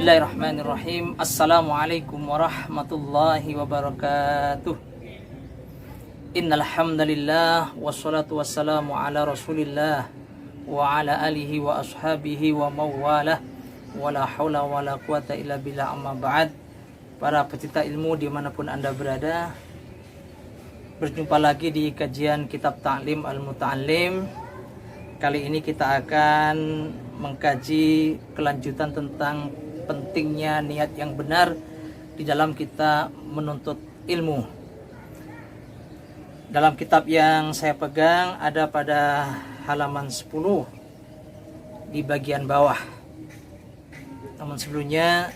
Bismillahirrahmanirrahim. Assalamualaikum warahmatullahi wabarakatuh. Innal hamdalillah wassalatu wassalamu ala Rasulillah wa ala alihi wa ashabihi wa mawalah wala haula wala quwata illa billah, amma ba'd. Para pecinta ilmu dimanapun Anda berada, berjumpa lagi di kajian Kitab Ta'lim Al-Muta'allim. Kali ini kita akan mengkaji kelanjutan tentang pentingnya niat yang benar di dalam kita menuntut ilmu. Dalam kitab yang saya pegang ada pada halaman 10 di bagian bawah. Namun sebelumnya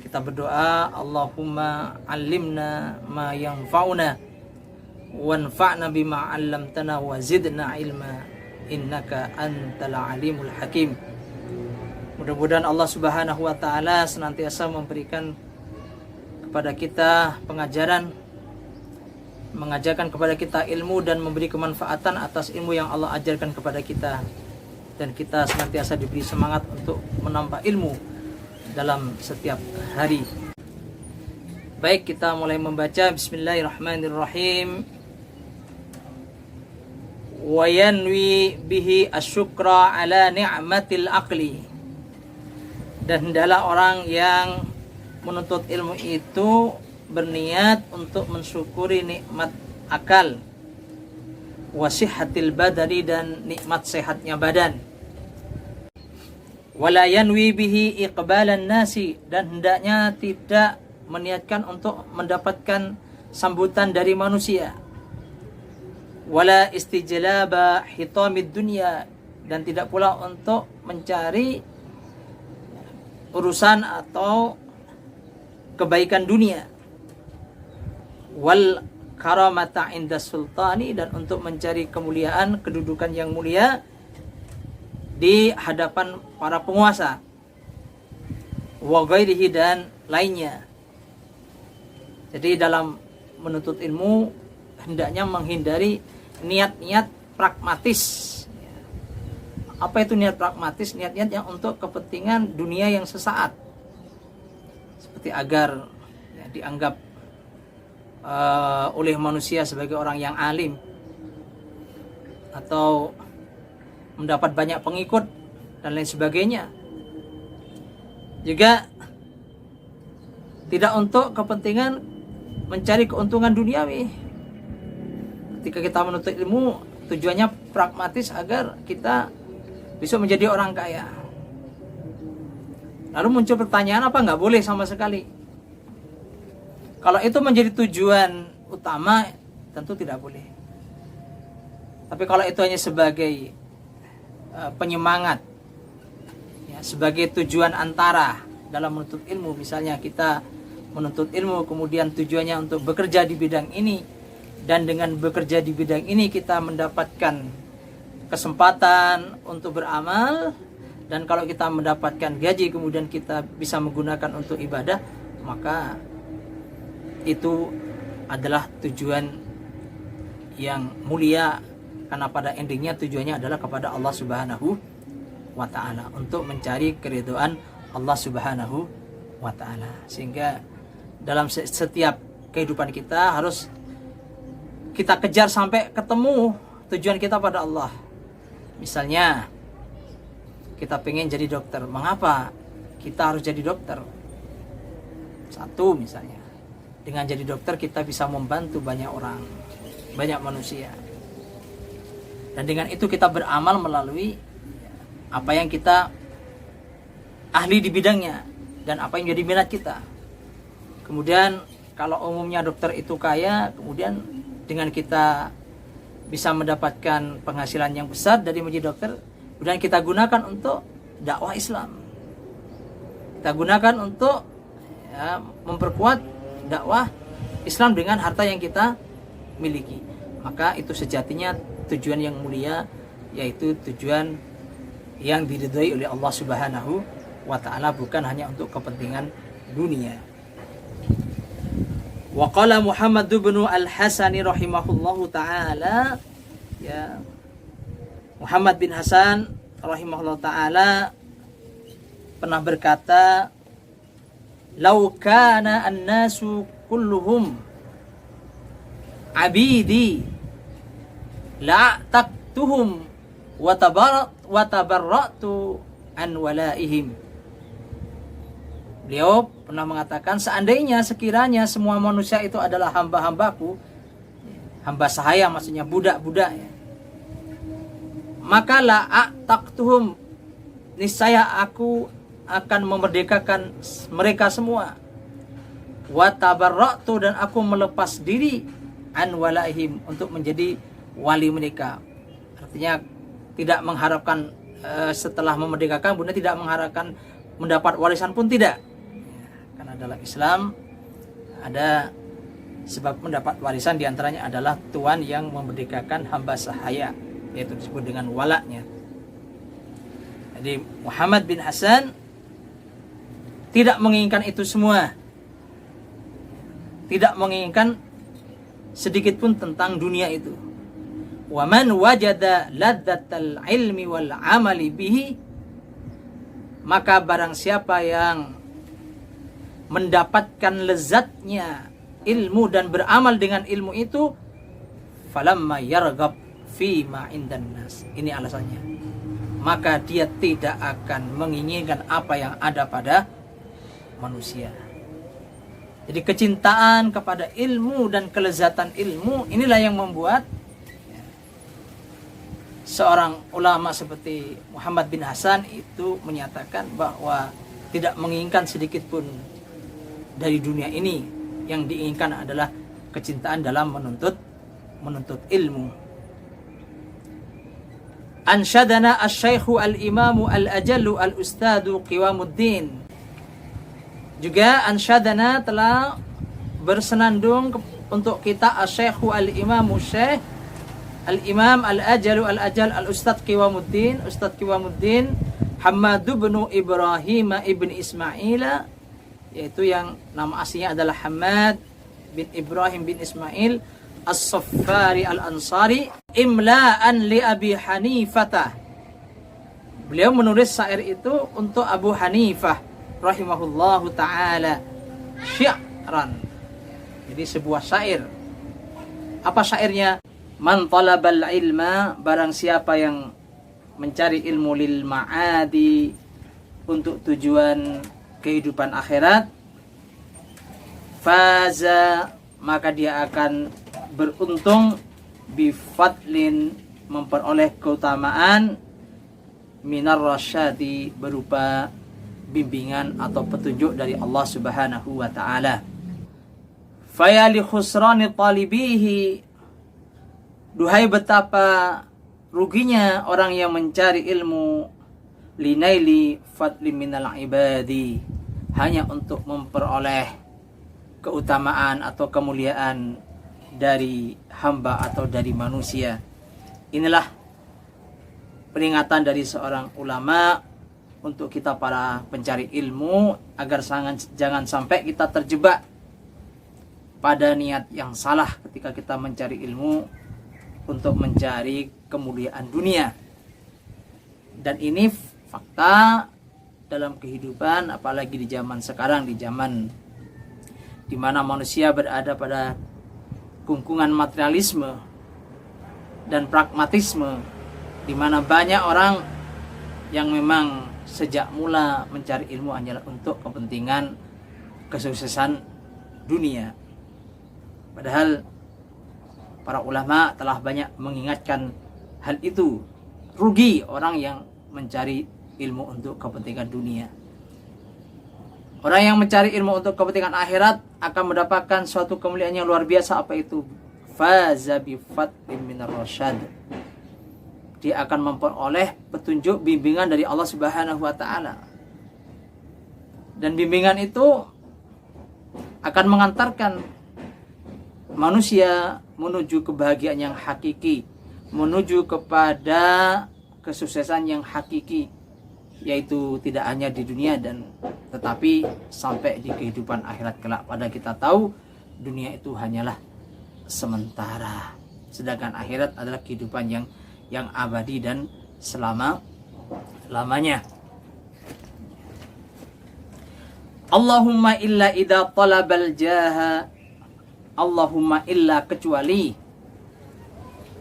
kita berdoa, Allahumma allimna ma yanfa'una wanfa'na bima 'allamtana wa zidna ilma innaka antal alimul hakim. Mudah-mudahan Allah Subhanahu wa taala senantiasa memberikan kepada kita pengajaran, mengajarkan kepada kita ilmu dan memberi kemanfaatan atas ilmu yang Allah ajarkan kepada kita, dan kita senantiasa diberi semangat untuk menambah ilmu dalam setiap hari. Baik, kita mulai membaca. Bismillahirrahmanirrahim. Wa yanwi bihi asyukra ala ni'matil aqli. Dan hendaklah orang yang menuntut ilmu itu berniat untuk mensyukuri nikmat akal, wasihatil badani, dan nikmat sehatnya badan. Wala yanwi bihi iqbalan nasi, dan hendaknya tidak meniatkan untuk mendapatkan sambutan dari manusia. Wala istijlaba hitamid dunya, dan tidak pula untuk mencari urusan atau kebaikan dunia. Wal karamata inda sultani, dan untuk mencari kemuliaan, kedudukan yang mulia di hadapan para penguasa. Wa ghairihi, dan lainnya. Jadi dalam menuntut ilmu hendaknya menghindari niat-niat pragmatis. Apa itu niat pragmatis? Niat-niat yang untuk kepentingan dunia yang sesaat, seperti agar dianggap oleh manusia sebagai orang yang alim, atau mendapat banyak pengikut dan lain sebagainya. Juga tidak untuk kepentingan mencari keuntungan duniawi. Ketika kita menuntut ilmu, tujuannya pragmatis agar kita besok menjadi orang kaya. Lalu muncul pertanyaan, apa nggak boleh sama sekali? Kalau itu menjadi tujuan utama, tentu tidak boleh. Tapi kalau itu hanya sebagai penyemangat, ya, sebagai tujuan antara dalam menuntut ilmu, misalnya kita menuntut ilmu kemudian tujuannya untuk bekerja di bidang ini, dan dengan bekerja di bidang ini kita mendapatkan kesempatan untuk beramal, dan kalau kita mendapatkan gaji kemudian kita bisa menggunakan untuk ibadah, maka itu adalah tujuan yang mulia, karena pada endingnya tujuannya adalah kepada Allah Subhanahu wa ta'ala, untuk mencari keridhaan Allah Subhanahu wa ta'ala. Sehingga dalam setiap kehidupan kita harus kita kejar sampai ketemu tujuan kita pada Allah. Misalnya kita pengen jadi dokter. Mengapa kita harus jadi dokter? Satu, misalnya dengan jadi dokter kita bisa membantu banyak orang, banyak manusia, dan dengan itu kita beramal melalui apa yang kita ahli di bidangnya dan apa yang jadi minat kita. Kemudian kalau umumnya dokter itu kaya, kemudian dengan kita bisa mendapatkan penghasilan yang besar dari menjadi dokter, kemudian kita gunakan untuk dakwah Islam, kita gunakan untuk memperkuat dakwah Islam dengan harta yang kita miliki. Maka itu sejatinya tujuan yang mulia, yaitu tujuan yang diridhai oleh Allah Subhanahu wa ta'ala, bukan hanya untuk kepentingan dunia. Wa qala Muhammad bin Al-Hasani rahimahullahu ta'ala, ya, Muhammad bin Hasan rahimahullahu ta'ala pernah berkata, "Lau kana an-nasu kulluhum abidi la'taqtuhum wa tabarra'tu an walaihim." Beliau pernah mengatakan, seandainya sekiranya semua manusia itu adalah hamba-hambaku, hamba sahaya maksudnya budak-budak ya, maka la'taqtuhum, niscaya aku akan memerdekakan mereka semua, wa tabarra'tu, dan aku melepas diri an walaihim, untuk menjadi wali mereka. Artinya tidak mengharapkan setelah memerdekakan bunda tidak mengharapkan mendapat warisan pun tidak, karena dalam Islam ada sebab mendapat warisan, diantaranya adalah tuan yang memerdekakan hamba sahaya, yaitu disebut dengan walaknya. Jadi Muhammad bin Hasan tidak menginginkan itu semua, tidak menginginkan sedikit pun tentang dunia itu. Wa man wajada ladzatal ilmi wal amali bihi, maka barang siapa yang mendapatkan lezatnya ilmu dan beramal dengan ilmu itu, falamma yarghab fi ma indan nas, ini alasannya, maka dia tidak akan menginginkan apa yang ada pada manusia. Jadi kecintaan kepada ilmu dan kelezatan ilmu inilah yang membuat seorang ulama seperti Muhammad bin Hasan itu menyatakan bahwa tidak menginginkan sedikit pun dari dunia ini, yang diinginkan adalah kecintaan dalam menuntut ilmu. Ansyadana asy-syaikhu al-imamu al-ajallu al-ustadu Qiwamuddin. Juga ansyadana telah bersenandung untuk kita asy-syaikhu al-imamu syekh al-imam al-ajalu al-ajal al-ustad Qiwamuddin, Ustad Qiwamuddin Hammad bin Ibrahim ibn Ismail, yaitu yang nama aslinya adalah Hammad bin Ibrahim bin Ismail As-Saffari Al-Ansari, imla'an li Abi Hanifah. Beliau menulis syair itu untuk Abu Hanifah rahimahullahu ta'ala, syi'ran, jadi sebuah syair. Apa syairnya? Man talabal ilma, barang siapa yang mencari ilmu lil ma'adi, untuk tujuan kehidupan akhirat, faza, maka dia akan beruntung, bifadlin, memperoleh keutamaan, minar rasyadi, berupa bimbingan atau petunjuk dari Allah Subhanahu wa ta'ala. Faya li khusrani talibihi, duhai betapa ruginya orang yang mencari ilmu, linaili fadli minal ibadi, hanya untuk memperoleh keutamaan atau kemuliaan dari hamba atau dari manusia. Inilah peringatan dari seorang ulama untuk kita para pencari ilmu, agar jangan sampai kita terjebak pada niat yang salah ketika kita mencari ilmu untuk mencari kemuliaan dunia. Dan ini fakta dalam kehidupan, apalagi di zaman sekarang, di zaman di mana manusia berada pada kungkungan materialisme dan pragmatisme, di mana banyak orang yang memang sejak mula mencari ilmu hanyalah untuk kepentingan kesuksesan dunia. Padahal para ulama telah banyak mengingatkan hal itu. Rugi orang yang mencari ilmu untuk kepentingan dunia. Orang yang mencari ilmu untuk kepentingan akhirat akan mendapatkan suatu kemuliaan yang luar biasa. Apa itu? Faza bi fadlin minar rasyad. Dia akan memperoleh petunjuk, bimbingan dari Allah Subhanahu wa ta'ala. Dan bimbingan itu akan mengantarkan manusia menuju kebahagiaan yang hakiki, menuju kepada kesuksesan yang hakiki, yaitu tidak hanya di dunia dan tetapi sampai di kehidupan akhirat kelak. Pada kita tahu dunia itu hanyalah sementara, sedangkan akhirat adalah kehidupan yang abadi dan selama-lamanya. Allahumma illa idza talabal jaha, Allahumma illa kecuali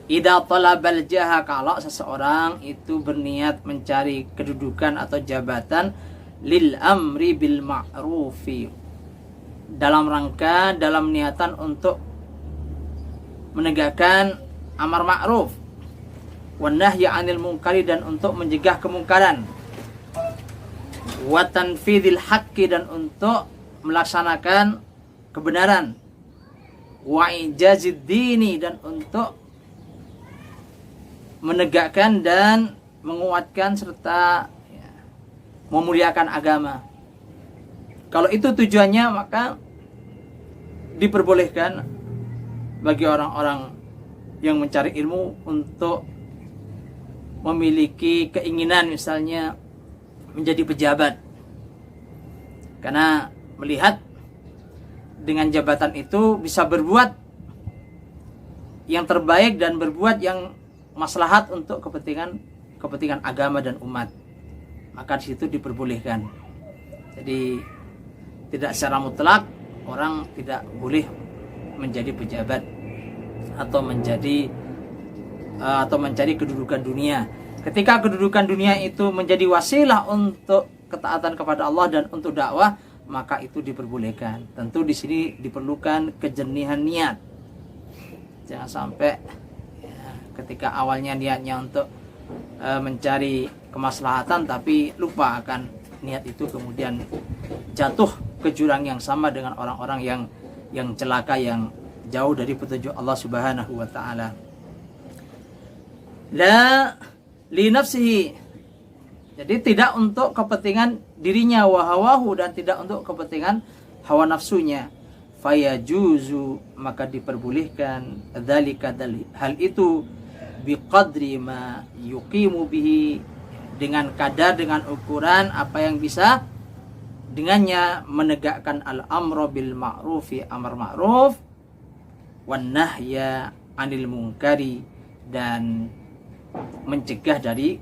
idza talabal jaha, kalau seseorang itu berniat mencari kedudukan atau jabatan, lil amri bil ma'rufi, dalam rangka, dalam niatan untuk menegakkan amar ma'ruf, wan nahyi 'anil munkari, dan untuk mencegah kemungkaran, wa tanfidil haqqi, dan untuk melaksanakan kebenaran, wa ijazid dini, dan untuk menegakkan dan menguatkan serta memuliakan agama. Kalau itu tujuannya, maka diperbolehkan bagi orang-orang yang mencari ilmu untuk memiliki keinginan misalnya menjadi pejabat, karena melihat dengan jabatan itu bisa berbuat yang terbaik dan berbuat yang maslahat untuk kepentingan agama dan umat, maka di situ diperbolehkan. Jadi tidak secara mutlak orang tidak boleh menjadi pejabat atau mencari kedudukan dunia. Ketika kedudukan dunia itu menjadi wasilah untuk ketaatan kepada Allah dan untuk dakwah, maka itu diperbolehkan. Tentu di sini diperlukan kejernihan niat. Jangan sampai ketika awalnya niatnya untuk mencari kemaslahatan, tapi lupa akan niat itu, kemudian jatuh ke jurang yang sama dengan orang-orang yang celaka, yang jauh dari petunjuk Allah Subhanahu wa taala. La li nafsihi, jadi tidak untuk kepentingan dirinya, wa hawahu, dan tidak untuk kepentingan hawa nafsunya. Fayajuzu, maka diperbolehkan dzalika, hal itu, biqadri ma yuqimu bihi, dengan kadar, dengan ukuran apa yang bisa dengannya menegakkan al-amru bil ma'rufi, amar ma'ruf, wan nahya 'anil munkari, dan mencegah dari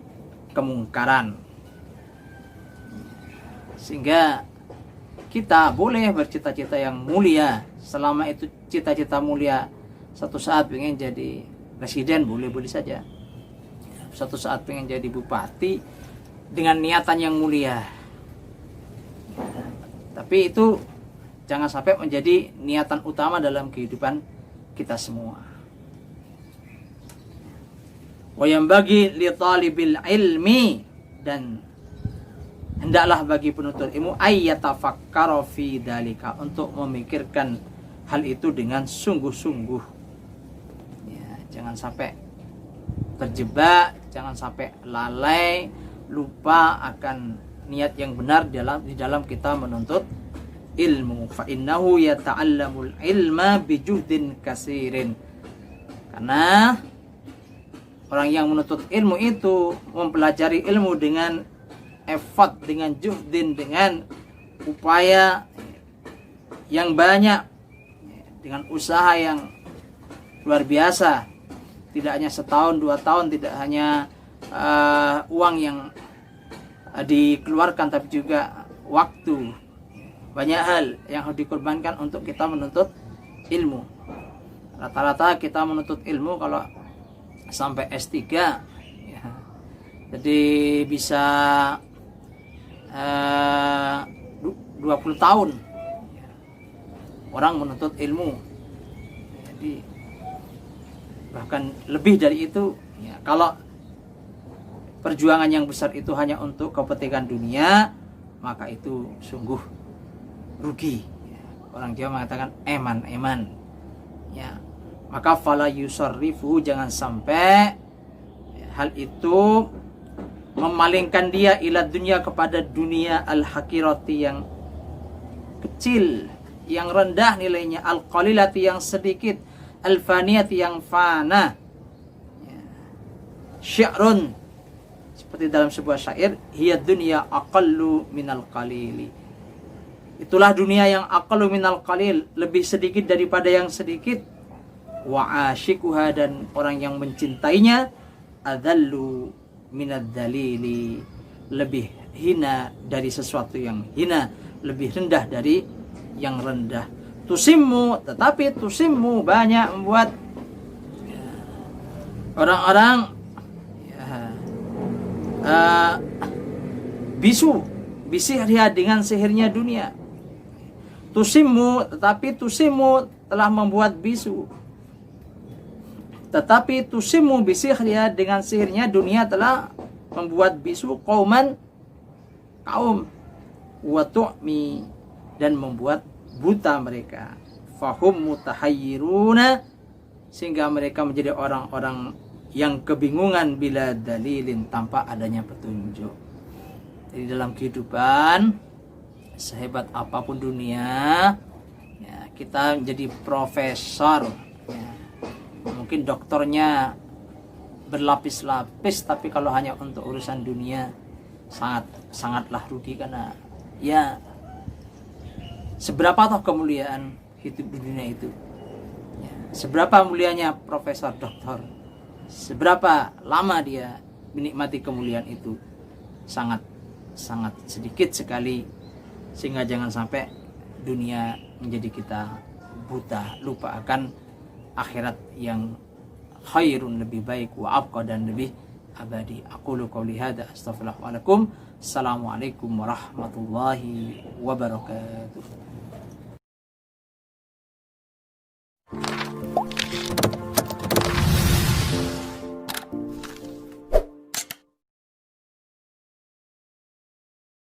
kemungkaran. Sehingga kita boleh bercita-cita yang mulia, selama itu cita-cita mulia. Satu saat pengen jadi presiden, boleh-boleh saja. Satu saat pengen jadi bupati dengan niatan yang mulia. Tapi itu jangan sampai menjadi niatan utama dalam kehidupan kita semua. Wa yanbaghi li talibil ilmi, dan hendaklah bagi penuntut ilmu ayyatafakkara fi dzalika, untuk memikirkan hal itu dengan sungguh-sungguh. Ya, jangan sampai terjebak, jangan sampai lalai, lupa akan niat yang benar di dalam kita menuntut ilmu. Fa innahu yata'allamul ilma bijuhdin katsirin, karena orang yang menuntut ilmu itu mempelajari ilmu dengan effort, dengan juhdin, dengan upaya yang banyak, dengan usaha yang luar biasa. Tidak hanya setahun, 2 tahun, tidak hanya uang yang dikeluarkan, tapi juga waktu. Banyak hal yang harus dikorbankan untuk kita menuntut ilmu. Rata-rata kita menuntut ilmu kalau sampai S3 ya, jadi bisa 20 tahun orang menuntut ilmu. Jadi bahkan lebih dari itu ya, kalau perjuangan yang besar itu hanya untuk kepentingan dunia, maka itu sungguh rugi ya. Orang Jawa mengatakan eman ya. Maka fala yusarrifu, jangan sampai hal itu memalingkan dia ila dunia, kepada dunia, al-hakirati, yang kecil, yang rendah nilainya, al-qalilati, yang sedikit, al-faniyati, yang fana. Syi'run, seperti dalam sebuah syair, hiya dunya aqallu minal qalili, itulah dunia yang aqallu minal qalil, lebih sedikit daripada yang sedikit. Wa asyikuha, dan orang yang mencintainya, adallu minad dalili, lebih hina dari sesuatu yang hina. lebih rendah dari yang rendah. Tusimmu, tetapi tusimmu banyak membuat orang-orang bisu bisihriha dengan sihirnya dunia. Tusimmu, tetapi tusimmu telah membuat bisu. Tetapi tusimmu bisihriha dengan sihirnya dunia telah membuat bisu kaum wa tu'mi, dan membuat buta mereka. Fahum mutahayyiruna, sehingga mereka menjadi orang-orang yang kebingungan bila dalilin, tanpa adanya petunjuk. Jadi dalam kehidupan, sehebat apapun dunia, ya, kita menjadi profesor, ya, mungkin doktornya berlapis-lapis, tapi kalau hanya untuk urusan dunia sangatlah rugi, karena ya seberapa toh kemuliaan hidup di dunia itu, ya, seberapa mulianya profesor doktor, seberapa lama dia menikmati kemuliaan itu, sangat sedikit sekali, sehingga jangan sampai dunia menjadi kita buta, lupa akan akhirat yang khairun, lebih baik, wa abqa, dan lebih abadi. Aqulu qouli hadza astaghfirullahaladzim. Assalamualaikum warahmatullahi wabarakatuh.